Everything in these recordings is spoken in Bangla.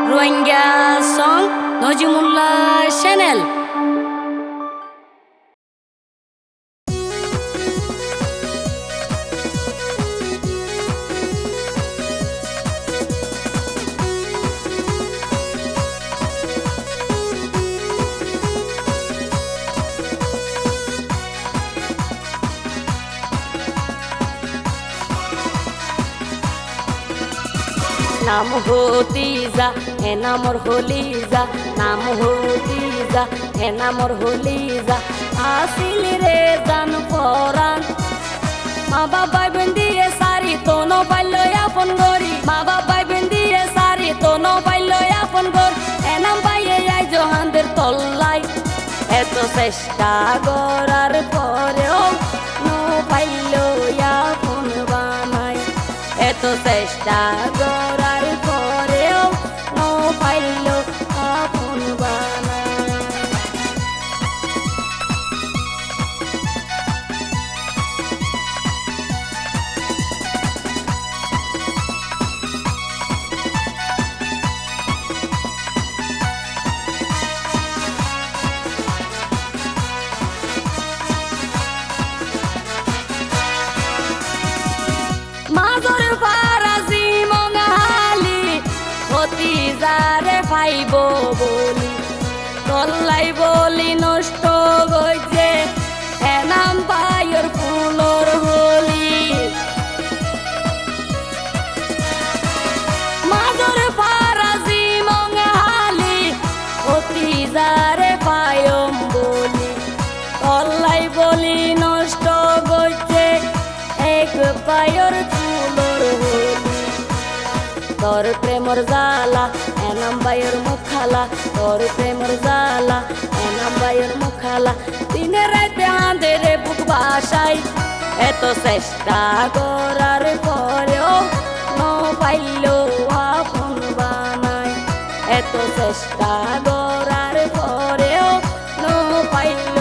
Rohingya song Nazimullah channel. নাম হতিজা হে নামর হলিজা, নাম হতিজা হে নামর হলিজা, আসিল রে জান পরাণ। মা বাবাই বেন্দিয়ে সারি তো ন পাইল আপন গরি, মা বাবাই বেন্দিয়ে সারি তো ন পাইল আপন গর। এ নাম পাইয়ে আই জহানদের তল্লাই, এত চেষ্টা করার পরেও ন পাইল আপন বানাই, এত চেষ্টা করার পরেও ন পাইল আপন বানাই। মাজর ফারাজি মঙালি ভতিজারে পাইব বলি, তল্লাই বলি নষ্ট গইছে এ নাম পায়র ফুলর হলি। মাজর ফারাজি মঙালি ভতিজারে পায়ম বলি, তল্লাই বলি নষ্ট গইছে এক পায়র ফুলর হলি। তোর প্রেমর জালা এনাম বাইর মুখালা, তোর প্রেমর জালা এনাম বাইর মুখালা, দিনে রাতে আঁধেরে বুক বাসাই, এত চেষ্টা করার পরেও ন পাইল আপন বানাই, এত চেষ্টা করার পরেও ন পাইল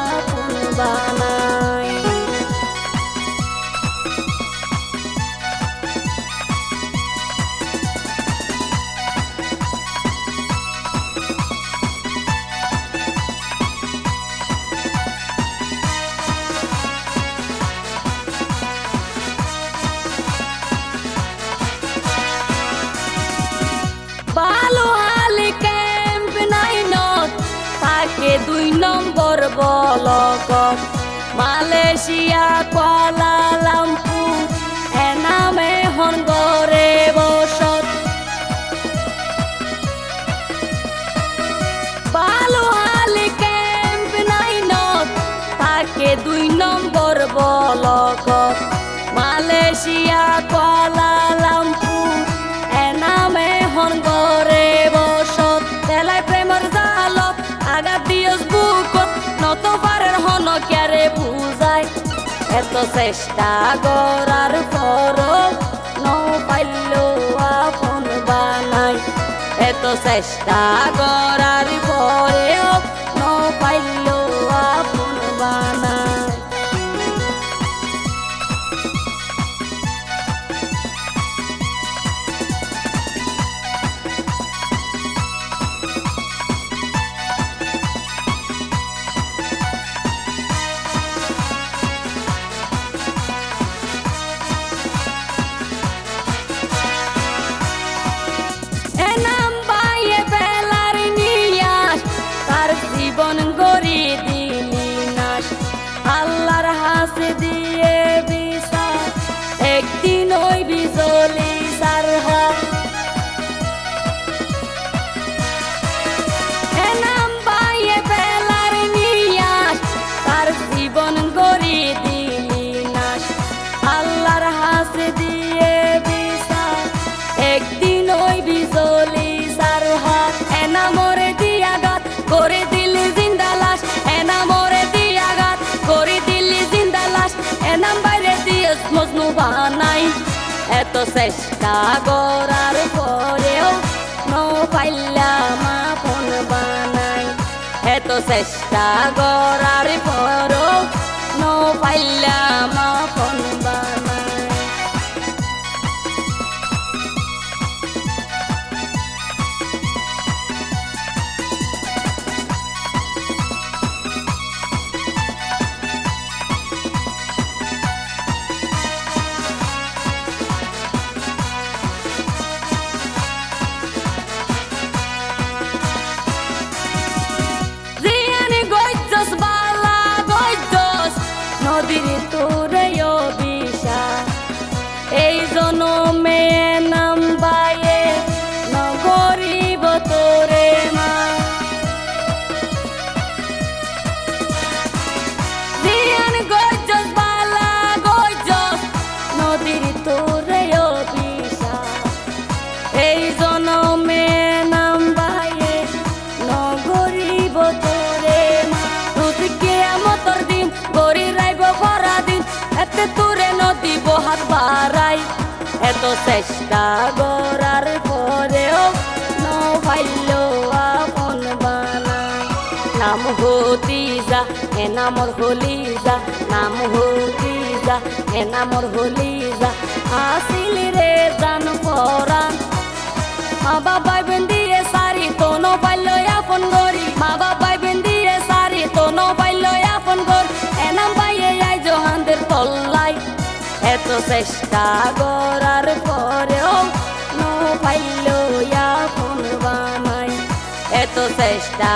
আপন বানাই। ভালো হালি ক্যাম্প নাইনত থাকে 2 নম্বর বলকত, মালয়েশিয়া কুয়ালালামপুর এ নামে হন গরে বসত। ভালো হালি ক্যাম্প নাইনত থাকে 2 নম্বর বলকত, মালয়েশিয়া কুয়ালালামপুর এ নামে হন গরে বসত। তেলাই প্রেমর জালত আগা দিয়স বুকত, নত পারের হন ক্যারে বুঝাই, এত চেষ্টা করার পরও ন পাইল আপন বানাই, এত চেষ্টা করার পরেও ন পাইল আপন বানাই। জীবন গড়ি দিলি নাশ, আল্লাহর হাসে দিয়ে বিচার, একদিন ওই বিজলি সার হাত। এ নাম পাইয়ে ফেলার নিয়াস, তার জীবন গড়ি দিলি নাশ, আল্লাহর হাসে দিয়ে বিচার, একদিন ওই বিজলি সার হাত। এ নামরে দিয়া গাত করে দিলি জিন্দা লাশ, এ নামরে দিয়া গাত করে দিলি জিন্দা লাশ, এ নাম বাইরে দিয়েস মজনু বানাই, এত চেষ্টা করার পরেও ন পাইলাম আপন বানাই, এত চেষ্টা করার পরেও ন পাইলাম আপন বানাই। এত চেষ্টা করার পরেও নভাইল আপন বানাই নাম হতিজা এ নামর হলিজা নাম হতিজা এ নামর হলিজা আসিল রে জান পরাণ মা বাবাই বেন্দিয়ে সারি তো নভাইল আপন গরি মা বাবাই বেন্দিয়ে সারি তো নভাইল আপন গর এ নাম পাইয়ে আই জহানদের তল্লাই এত চেষ্টা করার পরেও নভাইল আপন বানাই এত চেষ্টা